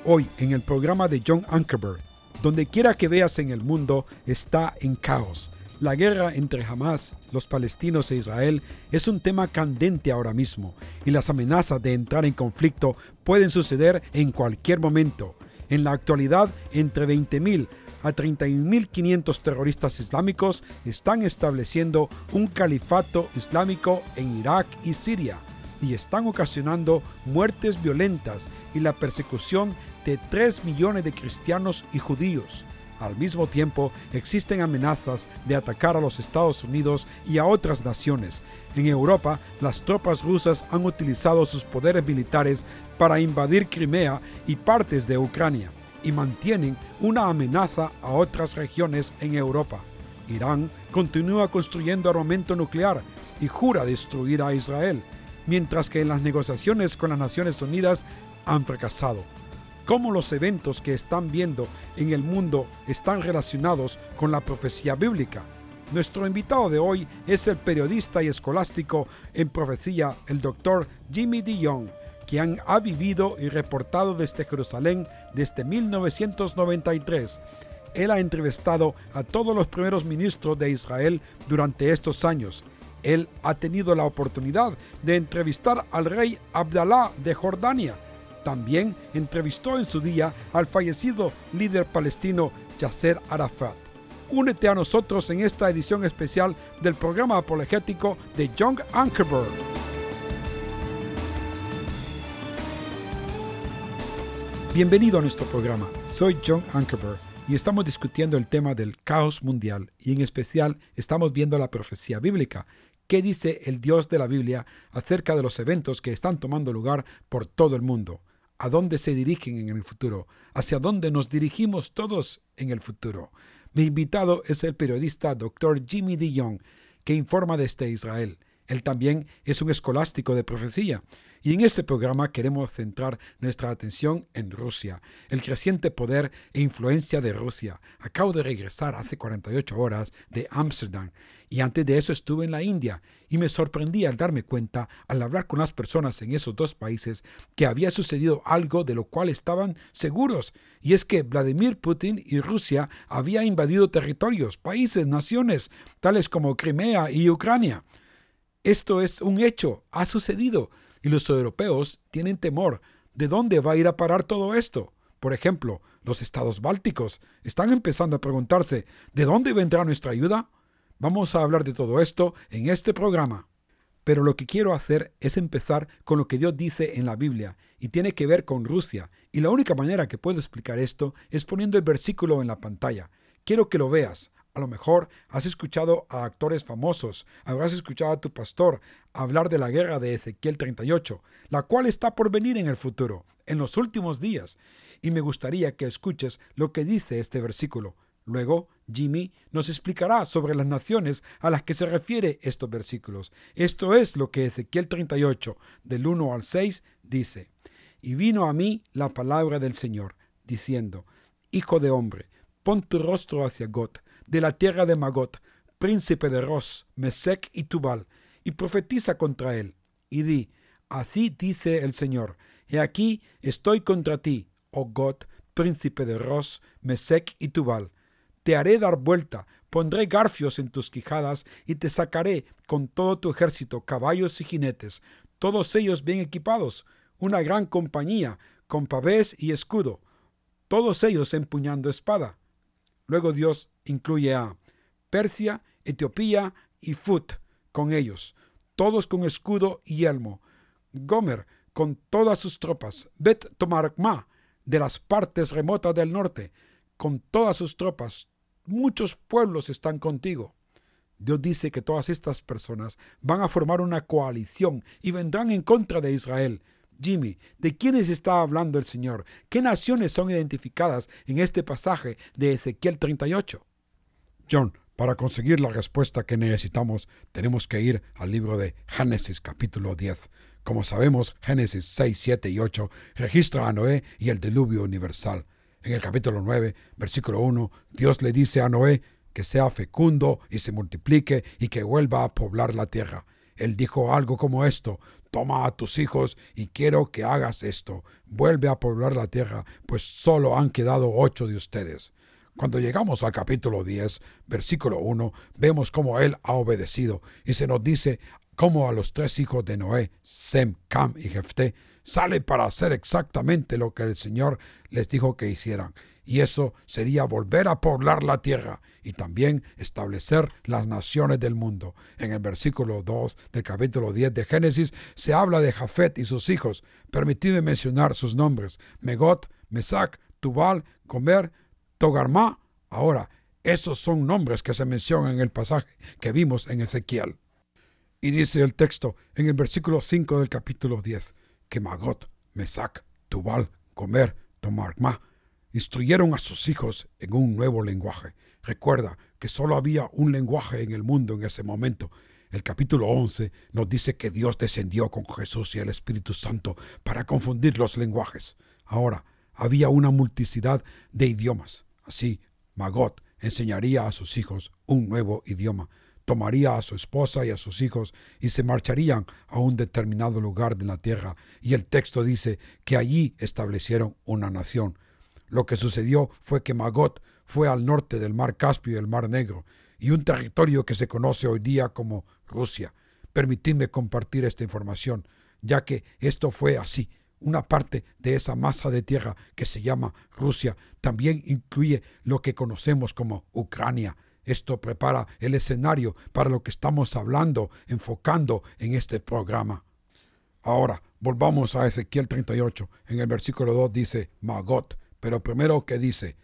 Hoy en el programa de John Ankerberg, donde quiera que veas en el mundo está en caos. La guerra entre Hamas, los palestinos e Israel es un tema candente ahora mismo y las amenazas de entrar en conflicto pueden suceder en cualquier momento. En la actualidad, entre 20.000 a 31.500 terroristas islámicos están estableciendo un califato islámico en Irak y Siria y están ocasionando muertes violentas y la persecución de 3 millones de cristianos y judíos. Al mismo tiempo, existen amenazas de atacar a los Estados Unidos y a otras naciones. En Europa, las tropas rusas han utilizado sus poderes militares para invadir Crimea y partes de Ucrania y mantienen una amenaza a otras regiones en Europa. Irán continúa construyendo armamento nuclear y jura destruir a Israel, mientras que las negociaciones con las Naciones Unidas han fracasado. ¿Cómo los eventos que están viendo en el mundo están relacionados con la profecía bíblica? Nuestro invitado de hoy es el periodista y escolástico en profecía, el Dr. Jimmy DeYoung, quien ha vivido y reportado desde Jerusalén desde 1993. Él ha entrevistado a todos los primeros ministros de Israel durante estos años. Él ha tenido la oportunidad de entrevistar al rey Abdalá de Jordania. También entrevistó en su día al fallecido líder palestino Yasser Arafat. Únete a nosotros en esta edición especial del programa apologético de John Ankerberg. Bienvenido a nuestro programa. Soy John Ankerberg y estamos discutiendo el tema del caos mundial y en especial estamos viendo la profecía bíblica. ¿Qué dice el Dios de la Biblia acerca de los eventos que están tomando lugar por todo el mundo? ¿A dónde se dirigen en el futuro? ¿Hacia dónde nos dirigimos todos en el futuro? Mi invitado es el periodista Dr. Jimmy DeYoung, que informa desde Israel. Él también es un escolástico de profecía. Y en este programa queremos centrar nuestra atención en Rusia, el creciente poder e influencia de Rusia. Acabo de regresar hace 48 horas de Ámsterdam y antes de eso estuve en la India y me sorprendí al darme cuenta, al hablar con las personas en esos dos países, que había sucedido algo de lo cual estaban seguros. Y es que Vladimir Putin y Rusia habían invadido territorios, países, naciones, tales como Crimea y Ucrania. Esto es un hecho, ha sucedido. Y los europeos tienen temor. ¿De dónde va a ir a parar todo esto? Por ejemplo, los estados bálticos están empezando a preguntarse, ¿de dónde vendrá nuestra ayuda? Vamos a hablar de todo esto en este programa. Pero lo que quiero hacer es empezar con lo que Dios dice en la Biblia y tiene que ver con Rusia. Y la única manera que puedo explicar esto es poniendo el versículo en la pantalla. Quiero que lo veas. A lo mejor has escuchado a actores famosos, habrás escuchado a tu pastor hablar de la guerra de Ezequiel 38, la cual está por venir en el futuro, en los últimos días. Y me gustaría que escuches lo que dice este versículo. Luego, Jimmy nos explicará sobre las naciones a las que se refiere estos versículos. Esto es lo que Ezequiel 38, del 1 al 6, dice. Y vino a mí la palabra del Señor, diciendo, Hijo de hombre, pon tu rostro hacia Gog, de la tierra de Magot, príncipe de Ros, Mesec y Tubal, y profetiza contra él, y di, así dice el Señor, he aquí estoy contra ti, oh Gog, príncipe de Ros, Mesec y Tubal. Te haré dar vuelta, pondré garfios en tus quijadas, y te sacaré con todo tu ejército, caballos y jinetes, todos ellos bien equipados, una gran compañía, con pavés y escudo, todos ellos empuñando espada. Luego Dios incluye a Persia, Etiopía y Fut con ellos, todos con escudo y yelmo. Gomer con todas sus tropas. Bet Tomarma de las partes remotas del norte, con todas sus tropas. Muchos pueblos están contigo. Dios dice que todas estas personas van a formar una coalición y vendrán en contra de Israel. Jimmy, ¿de quiénes está hablando el Señor? ¿Qué naciones son identificadas en este pasaje de Ezequiel 38? John, para conseguir la respuesta que necesitamos, tenemos que ir al libro de Génesis capítulo 10. Como sabemos, Génesis 6, 7 y 8 registra a Noé y el diluvio universal. En el capítulo 9, versículo 1, Dios le dice a Noé que sea fecundo y se multiplique y que vuelva a poblar la tierra. Él dijo algo como esto: toma a tus hijos y quiero que hagas esto. Vuelve a poblar la tierra, pues solo han quedado 8 de ustedes. Cuando llegamos al capítulo 10, versículo 1, vemos cómo él ha obedecido y se nos dice cómo a los 3 hijos de Noé, Sem, Cam y Jefté, sale para hacer exactamente lo que el Señor les dijo que hicieran. Y eso sería volver a poblar la tierra y también establecer las naciones del mundo. En el versículo 2 del capítulo 10 de Génesis se habla de Jafet y sus hijos. Permitidme mencionar sus nombres: Megot, Mesac, Tubal, Gomer, Togarmá. Ahora, esos son nombres que se mencionan en el pasaje que vimos en Ezequiel. Y dice el texto en el versículo 5 del capítulo 10 que Magot, Mesac, Tubal, Gomer, Togarmá instruyeron a sus hijos en un nuevo lenguaje. Recuerda que solo había un lenguaje en el mundo en ese momento. El capítulo 11 nos dice que Dios descendió con Jesús y el Espíritu Santo para confundir los lenguajes. Ahora, había una multiplicidad de idiomas. Así, Magot enseñaría a sus hijos un nuevo idioma. Tomaría a su esposa y a sus hijos y se marcharían a un determinado lugar de la tierra. Y el texto dice que allí establecieron una nación. Lo que sucedió fue que Magot fue al norte del mar Caspio y el mar Negro, y un territorio que se conoce hoy día como Rusia. Permitidme compartir esta información, ya que esto fue así. Una parte de esa masa de tierra que se llama Rusia también incluye lo que conocemos como Ucrania. Esto prepara el escenario para lo que estamos hablando, enfocando en este programa. Ahora, volvamos a Ezequiel 38. En el versículo 2 dice Magot. Pero primero que dice,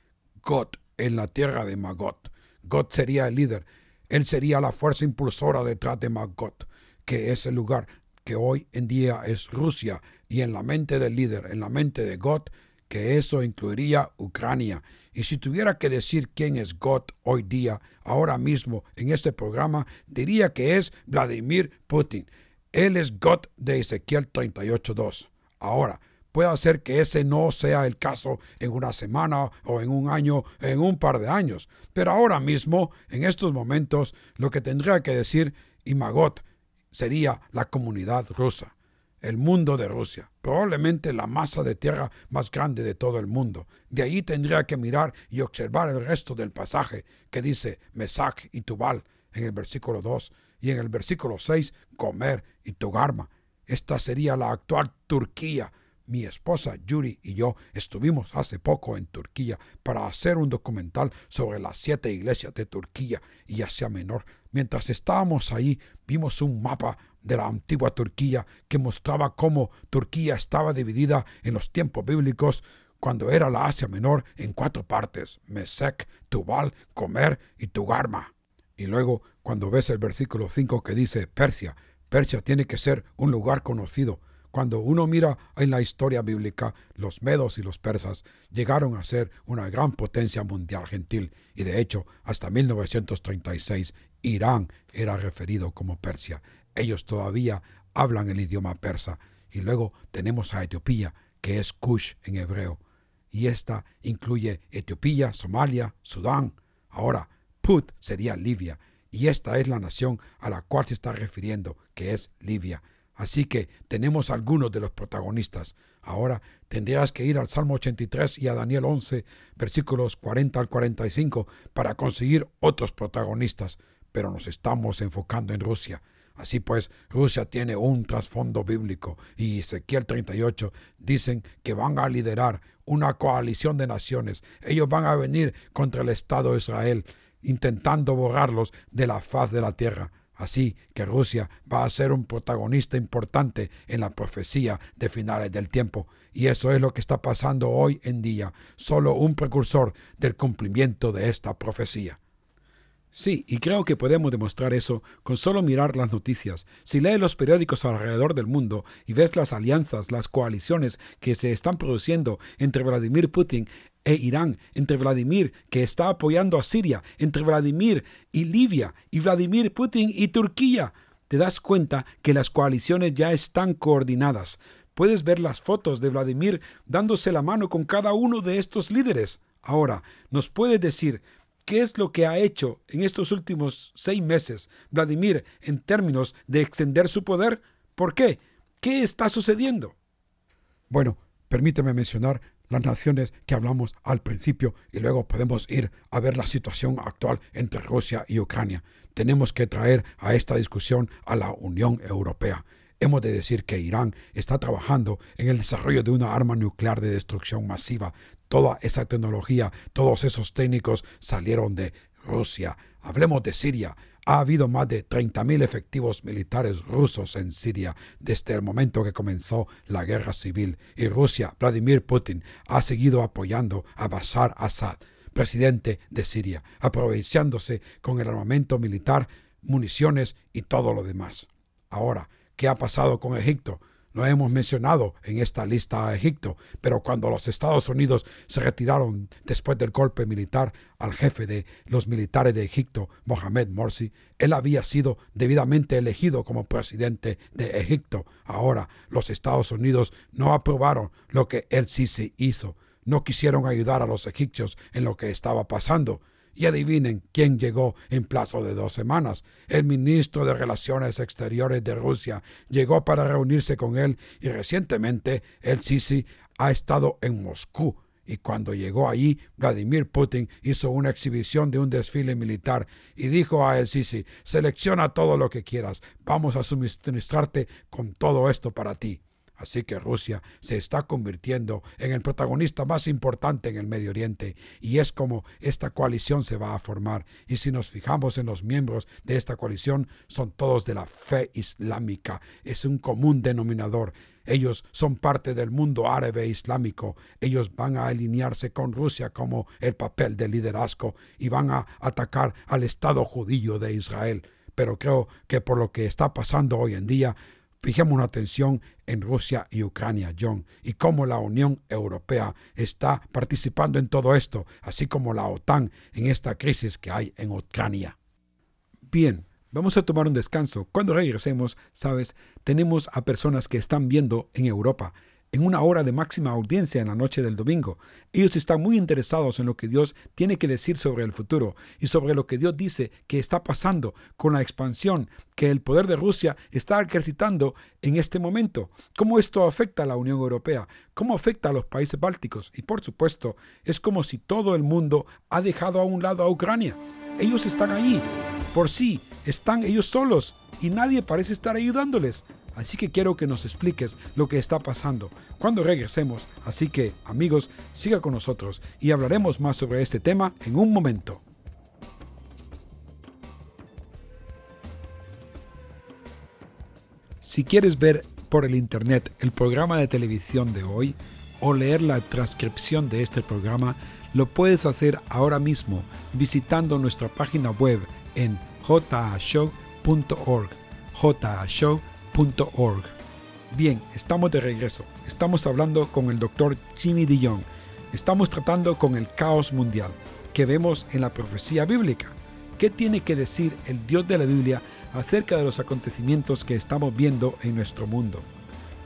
God en la tierra de Magot. God sería el líder. Él sería la fuerza impulsora detrás de Magot, que es el lugar que hoy en día es Rusia. Y en la mente del líder, en la mente de God, que eso incluiría Ucrania. Y si tuviera que decir quién es God hoy día, ahora mismo en este programa, diría que es Vladimir Putin. Él es God de Ezequiel 38:2. Ahora, puede ser que ese no sea el caso en una semana o en un año, en un par de años. Pero ahora mismo, en estos momentos, lo que tendría que decir Magot sería la comunidad rusa, el mundo de Rusia, probablemente la masa de tierra más grande de todo el mundo. De ahí tendría que mirar y observar el resto del pasaje que dice Mesac y Tubal en el versículo 2 y en el versículo 6 Gomer y Togarmá. Esta sería la actual Turquía. Mi esposa Yuri y yo estuvimos hace poco en Turquía para hacer un documental sobre las 7 iglesias de Turquía y Asia Menor. Mientras estábamos ahí, vimos un mapa de la antigua Turquía que mostraba cómo Turquía estaba dividida en los tiempos bíblicos cuando era la Asia Menor en 4 partes: Mesec, Tubal, Gomer y Togarmá. Y luego, cuando ves el versículo 5 que dice Persia, Persia tiene que ser un lugar conocido. Cuando uno mira en la historia bíblica, los medos y los persas llegaron a ser una gran potencia mundial gentil y de hecho hasta 1936 Irán era referido como Persia. Ellos todavía hablan el idioma persa. Y luego tenemos a Etiopía, que es Kush en hebreo. Y esta incluye Etiopía, Somalia, Sudán. Ahora, Put sería Libia. Y esta es la nación a la cual se está refiriendo, que es Libia. Así que tenemos algunos de los protagonistas. Ahora tendrías que ir al Salmo 83 y a Daniel 11, versículos 40 al 45, para conseguir otros protagonistas. Pero nos estamos enfocando en Rusia. Así pues, Rusia tiene un trasfondo bíblico y Ezequiel 38 dicen que van a liderar una coalición de naciones. Ellos van a venir contra el Estado de Israel, intentando borrarlos de la faz de la tierra. Así que Rusia va a ser un protagonista importante en la profecía de finales del tiempo. Y eso es lo que está pasando hoy en día, solo un precursor del cumplimiento de esta profecía. Sí, y creo que podemos demostrar eso con solo mirar las noticias. Si lees los periódicos alrededor del mundo y ves las alianzas, las coaliciones que se están produciendo entre Vladimir Putin e Irán, entre Vladimir, que está apoyando a Siria, entre Vladimir y Libia, y Vladimir Putin y Turquía, te das cuenta que las coaliciones ya están coordinadas. Puedes ver las fotos de Vladimir dándose la mano con cada uno de estos líderes. Ahora, ¿nos puedes decir qué es lo que ha hecho en estos últimos 6 meses Vladimir en términos de extender su poder? ¿Por qué? ¿Qué está sucediendo? Bueno, permíteme mencionar las naciones que hablamos al principio y luego podemos ir a ver la situación actual entre Rusia y Ucrania. Tenemos que traer a esta discusión a la Unión Europea. Hemos de decir que Irán está trabajando en el desarrollo de una arma nuclear de destrucción masiva. Toda esa tecnología, todos esos técnicos salieron de Rusia. Hablemos de Siria. Ha habido más de 30.000 efectivos militares rusos en Siria desde el momento que comenzó la guerra civil. Y Rusia, Vladimir Putin, ha seguido apoyando a Bashar Assad, presidente de Siria, aprovechándose con el armamento militar, municiones y todo lo demás. Ahora, ¿qué ha pasado con Egipto? No hemos mencionado en esta lista a Egipto, pero cuando los Estados Unidos se retiraron después del golpe militar al jefe de los militares de Egipto, Mohamed Morsi, él había sido debidamente elegido como presidente de Egipto. Ahora, los Estados Unidos no aprobaron lo que el Sisi hizo. No quisieron ayudar a los egipcios en lo que estaba pasando. Y adivinen quién llegó en plazo de 2 semanas. El ministro de Relaciones Exteriores de Rusia llegó para reunirse con él y recientemente el Sisi ha estado en Moscú. Y cuando llegó allí, Vladimir Putin hizo una exhibición de un desfile militar y dijo a el Sisi: selecciona todo lo que quieras, vamos a suministrarte con todo esto para ti. Así que Rusia se está convirtiendo en el protagonista más importante en el Medio Oriente y es como esta coalición se va a formar. Y si nos fijamos en los miembros de esta coalición, son todos de la fe islámica. Es un común denominador. Ellos son parte del mundo árabe islámico. Ellos van a alinearse con Rusia como el papel de liderazgo y van a atacar al Estado judío de Israel. Pero creo que por lo que está pasando hoy en día, fijemos una atención en Rusia y Ucrania, John, y cómo la Unión Europea está participando en todo esto, así como la OTAN en esta crisis que hay en Ucrania. Bien, vamos a tomar un descanso. Cuando regresemos, sabes, tenemos a personas que están viendo en Europa en una hora de máxima audiencia en la noche del domingo. Ellos están muy interesados en lo que Dios tiene que decir sobre el futuro y sobre lo que Dios dice que está pasando con la expansión que el poder de Rusia está ejercitando en este momento. ¿Cómo esto afecta a la Unión Europea? ¿Cómo afecta a los países bálticos? Y por supuesto, es como si todo el mundo ha dejado a un lado a Ucrania. Ellos están ahí, por sí, están ellos solos y nadie parece estar ayudándoles. Así que quiero que nos expliques lo que está pasando cuando regresemos. Así que, amigos, siga con nosotros y hablaremos más sobre este tema en un momento. Si quieres ver por el internet el programa de televisión de hoy o leer la transcripción de este programa, lo puedes hacer ahora mismo visitando nuestra página web en jashow.org. jashow.org. Bien, estamos de regreso. Estamos hablando con el Dr. Jimmy DeYoung. Estamos tratando con el caos mundial que vemos en la profecía bíblica. ¿Qué tiene que decir el Dios de la Biblia acerca de los acontecimientos que estamos viendo en nuestro mundo?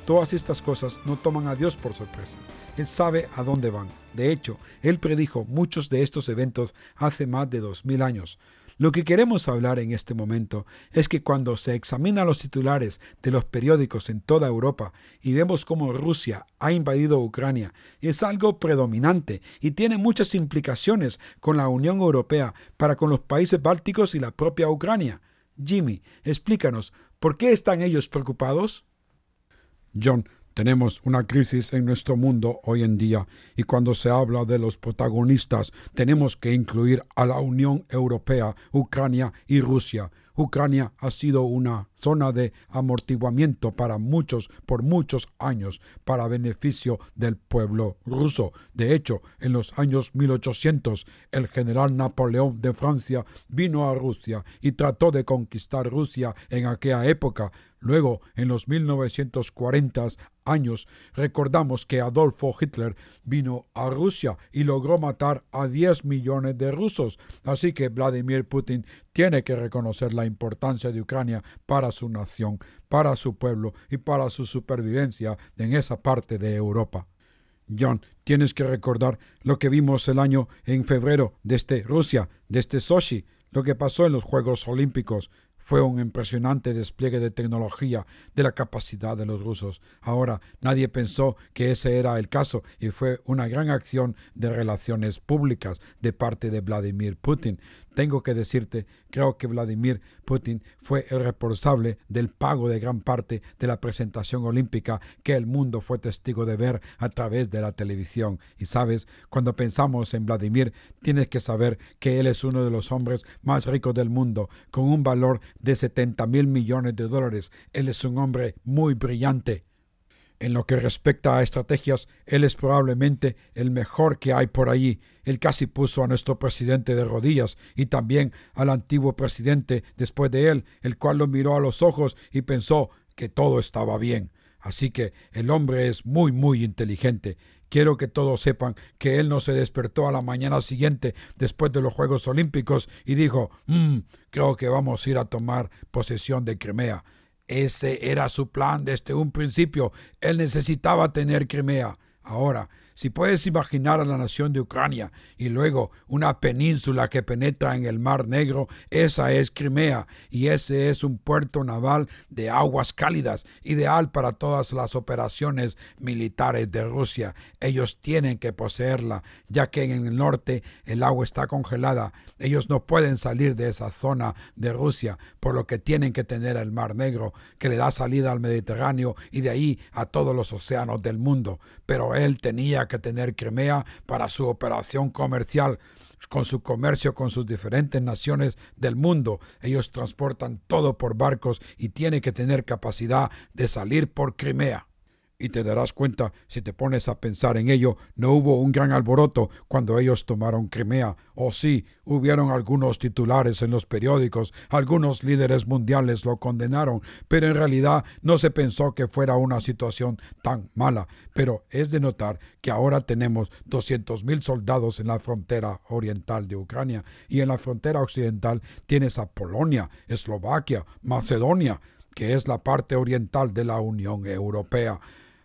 Todas estas cosas no toman a Dios por sorpresa. Él sabe a dónde van. De hecho, Él predijo muchos de estos eventos hace más de 2000 años. Lo que queremos hablar en este momento es que cuando se examinan los titulares de los periódicos en toda Europa y vemos cómo Rusia ha invadido Ucrania, es algo predominante y tiene muchas implicaciones con la Unión Europea para con los países bálticos y la propia Ucrania. Jimmy, explícanos, ¿por qué están ellos preocupados? John, tenemos una crisis en nuestro mundo hoy en día y cuando se habla de los protagonistas tenemos que incluir a la Unión Europea, Ucrania y Rusia. Ucrania ha sido una zona de amortiguamiento para muchos por muchos años para beneficio del pueblo ruso. De hecho, en los años 1800, el general Napoleón de Francia vino a Rusia y trató de conquistar Rusia en aquella época. Luego, en los 1940 años, recordamos que Adolfo Hitler vino a Rusia y logró matar a 10 millones de rusos. Así que Vladimir Putin tiene que reconocer la importancia de Ucrania para su nación, para su pueblo y para su supervivencia en esa parte de Europa. John, tienes que recordar lo que vimos el año en febrero desde Rusia, desde Sochi, lo que pasó en los Juegos Olímpicos. Fue un impresionante despliegue de tecnología de la capacidad de los rusos. Ahora, nadie pensó que ese era el caso y fue una gran acción de relaciones públicas de parte de Vladimir Putin. Tengo que decirte, creo que Vladimir Putin fue el responsable del pago de gran parte de la presentación olímpica que el mundo fue testigo de ver a través de la televisión. Y sabes, cuando pensamos en Vladimir, tienes que saber que él es uno de los hombres más ricos del mundo, con un valor de 70.000 millones de dólares. Él es un hombre muy brillante. En lo que respecta a estrategias, él es probablemente el mejor que hay por allí. Él casi puso a nuestro presidente de rodillas y también al antiguo presidente después de él, el cual lo miró a los ojos y pensó que todo estaba bien. Así que el hombre es muy, muy inteligente. Quiero que todos sepan que él no se despertó a la mañana siguiente después de los Juegos Olímpicos y dijo, creo que vamos a ir a tomar posesión de Crimea. Ese era su plan desde un principio. Él necesitaba tener Crimea. Ahora, si puedes imaginar a la nación de Ucrania y luego una península que penetra en el Mar Negro, esa es Crimea y ese es un puerto naval de aguas cálidas, ideal para todas las operaciones militares de Rusia. Ellos tienen que poseerla, ya que en el norte el agua está congelada. Ellos no pueden salir de esa zona de Rusia, por lo que tienen que tener el Mar Negro, que le da salida al Mediterráneo y de ahí a todos los océanos del mundo. Pero él tenía que tener Crimea para su operación comercial, con su comercio con sus diferentes naciones del mundo. Ellos transportan todo por barcos y tiene que tener capacidad de salir por Crimea. Y te darás cuenta, si te pones a pensar en ello, no hubo un gran alboroto cuando ellos tomaron Crimea. O sí, hubieron algunos titulares en los periódicos, algunos líderes mundiales lo condenaron, pero en realidad no se pensó que fuera una situación tan mala. Pero es de notar que ahora tenemos 200.000 soldados en la frontera oriental de Ucrania y en la frontera occidental tienes a Polonia, Eslovaquia, Macedonia, que es la parte oriental de la Unión Europea.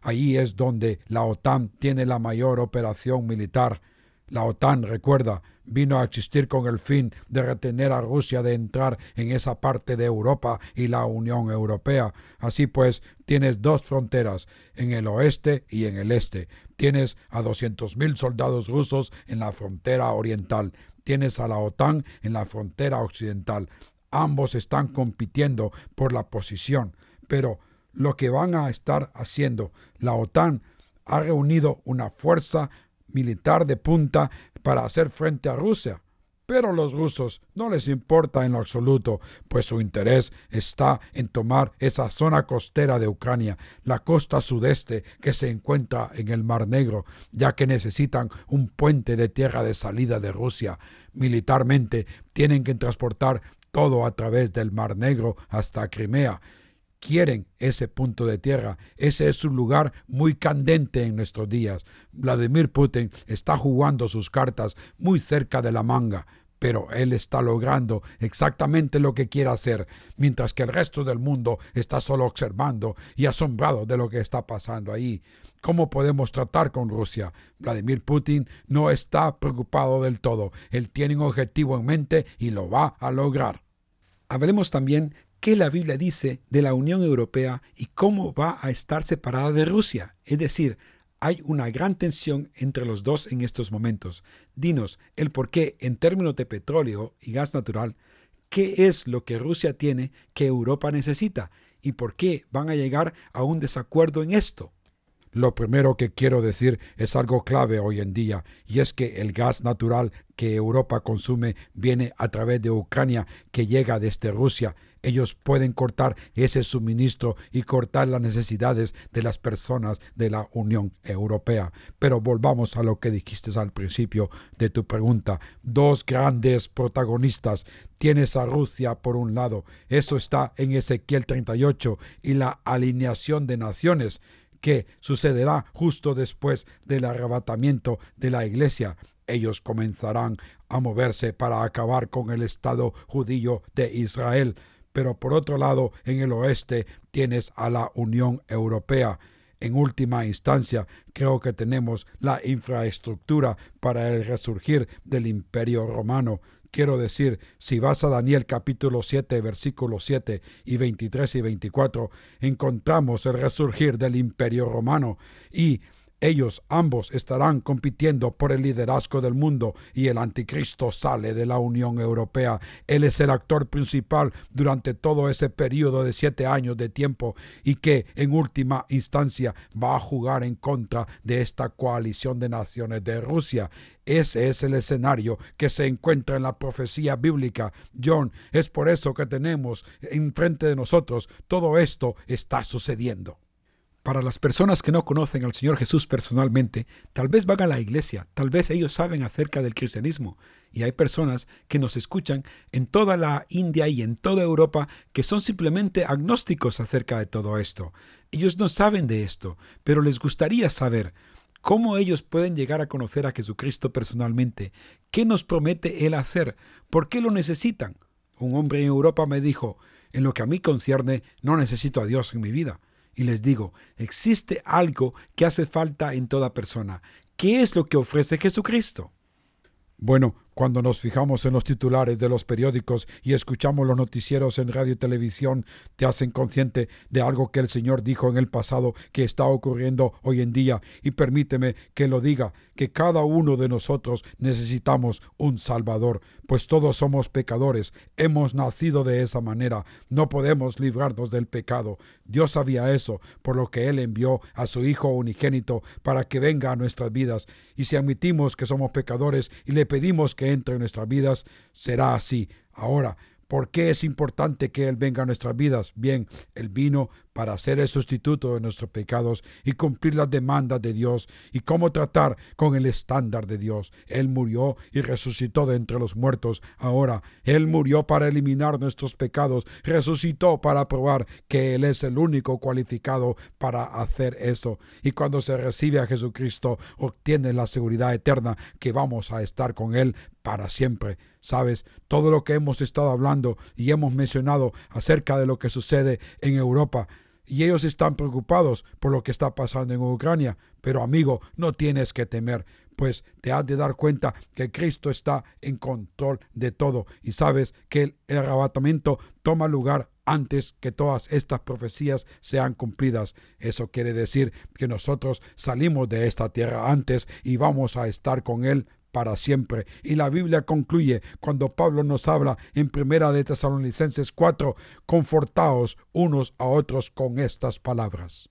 Ahí es donde la OTAN tiene la mayor operación militar. La OTAN, recuerda, vino a existir con el fin de retener a Rusia de entrar en esa parte de Europa y la Unión Europea. Así pues, tienes dos fronteras, en el oeste y en el este. Tienes a 200.000 soldados rusos en la frontera oriental. Tienes a la OTAN en la frontera occidental. Ambos están compitiendo por la posición, pero lo que van a estar haciendo, la OTAN ha reunido una fuerza militar de punta para hacer frente a Rusia. Pero a los rusos no les importa en lo absoluto, pues su interés está en tomar esa zona costera de Ucrania, la costa sudeste que se encuentra en el Mar Negro, ya que necesitan un puente de tierra de salida de Rusia. Militarmente tienen que transportar todo a través del Mar Negro hasta Crimea. Quieren ese punto de tierra. Ese es un lugar muy candente en nuestros días. Vladimir Putin está jugando sus cartas muy cerca de la manga, pero él está logrando exactamente lo que quiere hacer, mientras que el resto del mundo está solo observando y asombrado de lo que está pasando ahí. ¿Cómo podemos tratar con Rusia? Vladimir Putin no está preocupado del todo. Él tiene un objetivo en mente y lo va a lograr. Hablemos también qué la Biblia dice de la Unión Europea y cómo va a estar separada de Rusia. Es decir, hay una gran tensión entre los dos en estos momentos. Dinos el por qué en términos de petróleo y gas natural, qué es lo que Rusia tiene que Europa necesita y por qué van a llegar a un desacuerdo en esto. Lo primero que quiero decir es algo clave hoy en día, y es que el gas natural que Europa consume viene a través de Ucrania, que llega desde Rusia. Ellos pueden cortar ese suministro y cortar las necesidades de las personas de la Unión Europea. Pero volvamos a lo que dijiste al principio de tu pregunta. Dos grandes protagonistas. Tienes a Rusia por un lado. Eso está en Ezequiel 38 y la alineación de naciones, que sucederá justo después del arrebatamiento de la iglesia. Ellos comenzarán a moverse para acabar con el Estado judío de Israel. Pero por otro lado, en el oeste tienes a la Unión Europea. En última instancia, creo que tenemos la infraestructura para el resurgir del Imperio Romano, Quiero decir, si vas a Daniel capítulo 7, versículos 7 y 23 y 24, encontramos el resurgir del Imperio Romano y ellos ambos estarán compitiendo por el liderazgo del mundo y el anticristo sale de la Unión Europea. Él es el actor principal durante todo ese periodo de 7 años de tiempo y que en última instancia va a jugar en contra de esta coalición de naciones de Rusia. Ese es el escenario que se encuentra en la profecía bíblica. John, es por eso que tenemos enfrente de nosotros todo esto está sucediendo. Para las personas que no conocen al Señor Jesús personalmente, tal vez van a la iglesia, tal vez ellos saben acerca del cristianismo. Y hay personas que nos escuchan en toda la India y en toda Europa que son simplemente agnósticos acerca de todo esto. Ellos no saben de esto, pero les gustaría saber cómo ellos pueden llegar a conocer a Jesucristo personalmente. ¿Qué nos promete Él hacer? ¿Por qué lo necesitan? Un hombre en Europa me dijo, en lo que a mí concierne, no necesito a Dios en mi vida. Y les digo, existe algo que hace falta en toda persona. ¿Qué es lo que ofrece Jesucristo? Bueno, cuando nos fijamos en los titulares de los periódicos y escuchamos los noticieros en radio y televisión, te hacen consciente de algo que el Señor dijo en el pasado que está ocurriendo hoy en día. Y permíteme que lo diga, que cada uno de nosotros necesitamos un Salvador, pues todos somos pecadores, hemos nacido de esa manera, no podemos librarnos del pecado. Dios sabía eso, por lo que Él envió a su Hijo unigénito para que venga a nuestras vidas. Y si admitimos que somos pecadores y le pedimos que entre en nuestras vidas, será así. Ahora, ¿por qué es importante que Él venga a nuestras vidas? Bien, Él vino para ser el sustituto de nuestros pecados y cumplir las demandas de Dios y cómo tratar con el estándar de Dios. Él murió y resucitó de entre los muertos. Ahora, Él murió para eliminar nuestros pecados, resucitó para probar que Él es el único cualificado para hacer eso. Y cuando se recibe a Jesucristo, obtiene la seguridad eterna que vamos a estar con Él para siempre. ¿Sabes? Todo lo que hemos estado hablando y hemos mencionado acerca de lo que sucede en Europa, y ellos están preocupados por lo que está pasando en Ucrania. Pero amigo, no tienes que temer, pues te has de dar cuenta que Cristo está en control de todo. Y sabes que el arrebatamiento toma lugar antes que todas estas profecías sean cumplidas. Eso quiere decir que nosotros salimos de esta tierra antes y vamos a estar con Él para siempre. Y la Biblia concluye cuando Pablo nos habla en 1 de Tesalonicenses 4, confortaos unos a otros con estas palabras.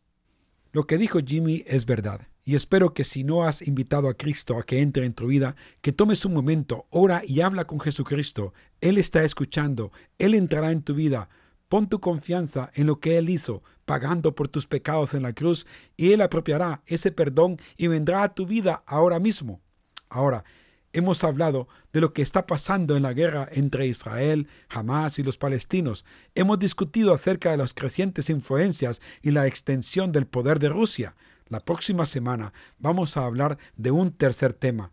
Lo que dijo Jimmy es verdad. Y espero que si no has invitado a Cristo a que entre en tu vida, que tomes un momento, ora y habla con Jesucristo. Él está escuchando, Él entrará en tu vida. Pon tu confianza en lo que Él hizo, pagando por tus pecados en la cruz, y Él apropiará ese perdón y vendrá a tu vida ahora mismo. Ahora, hemos hablado de lo que está pasando en la guerra entre Israel, Hamás y los palestinos. Hemos discutido acerca de las crecientes influencias y la extensión del poder de Rusia. La próxima semana vamos a hablar de un tercer tema.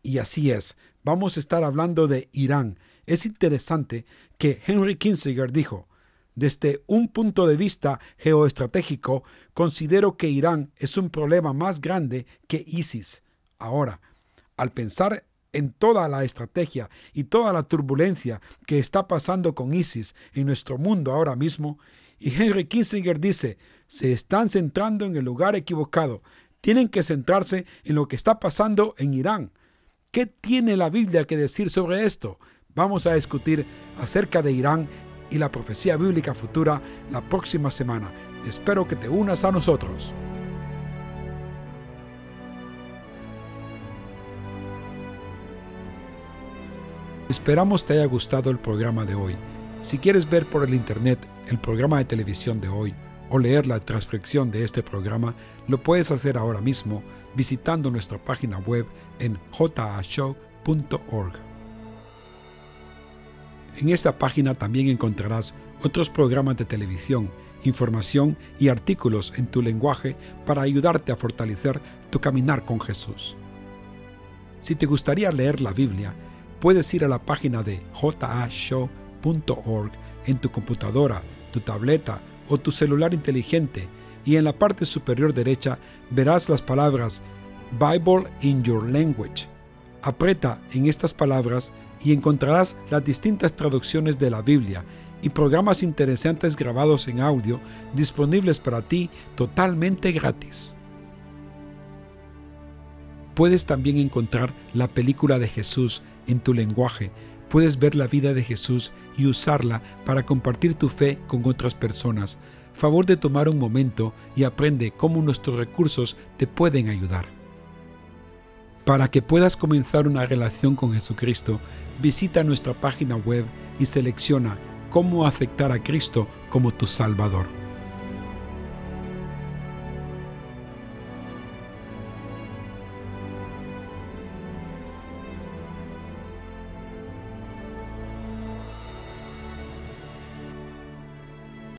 Y así es, vamos a estar hablando de Irán. Es interesante que Henry Kissinger dijo, desde un punto de vista geoestratégico, considero que Irán es un problema más grande que ISIS. Ahora, al pensar en toda la estrategia y toda la turbulencia que está pasando con ISIS en nuestro mundo ahora mismo, y Henry Kissinger dice, se están centrando en el lugar equivocado, tienen que centrarse en lo que está pasando en Irán. ¿Qué tiene la Biblia que decir sobre esto? Vamos a discutir acerca de Irán y la profecía bíblica futura la próxima semana. Espero que te unas a nosotros. Esperamos te haya gustado el programa de hoy. Si quieres ver por el internet el programa de televisión de hoy o leer la transcripción de este programa, lo puedes hacer ahora mismo visitando nuestra página web en jashow.org. En esta página también encontrarás otros programas de televisión, información y artículos en tu lenguaje para ayudarte a fortalecer tu caminar con Jesús. Si te gustaría leer la Biblia, puedes ir a la página de jashow.org en tu computadora, tu tableta o tu celular inteligente y en la parte superior derecha verás las palabras Bible in your language. Aprieta en estas palabras y encontrarás las distintas traducciones de la Biblia y programas interesantes grabados en audio disponibles para ti totalmente gratis. Puedes también encontrar la película de Jesús en tu lenguaje. Puedes ver la vida de Jesús y usarla para compartir tu fe con otras personas. Favor de tomar un momento y aprende cómo nuestros recursos te pueden ayudar. Para que puedas comenzar una relación con Jesucristo, visita nuestra página web y selecciona cómo aceptar a Cristo como tu Salvador.